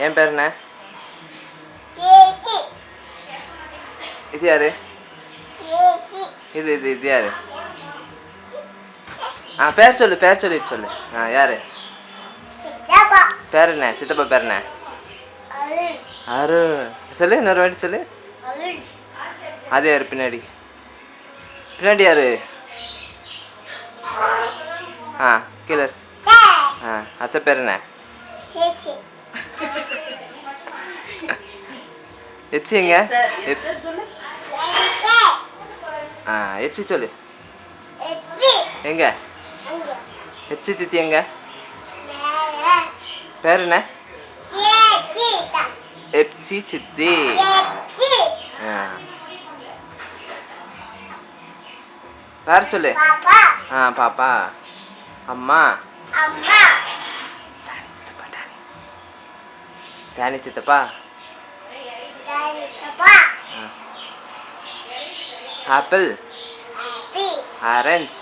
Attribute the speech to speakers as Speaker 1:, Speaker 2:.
Speaker 1: என் பேர் என்ன? இது யாரு? இது யாரு? பேர் சொல்லு, பேர் சொல்லிட்டு சொல்லு. யாரு பேர் என்ன? சித்தப்பா பேர் என்ன? அருண். சொல்லு, இன்னொரு வாட்டி சொல்லு. அது யாரு பின்னாடி? பின்னாடி யாரு? கீழே. அத்தை பேர் என்ன? எப்சி எங்க? எப்சி சொல்லு. எங்க? எப்சி சித்தி எங்க? பேர் என்ன? எப்சி சித்தி. வேற சொல்லு. பாப்பா. அம்மா. டேனி சித்தப்பா. ஆப்பிள். ஆரஞ்சு.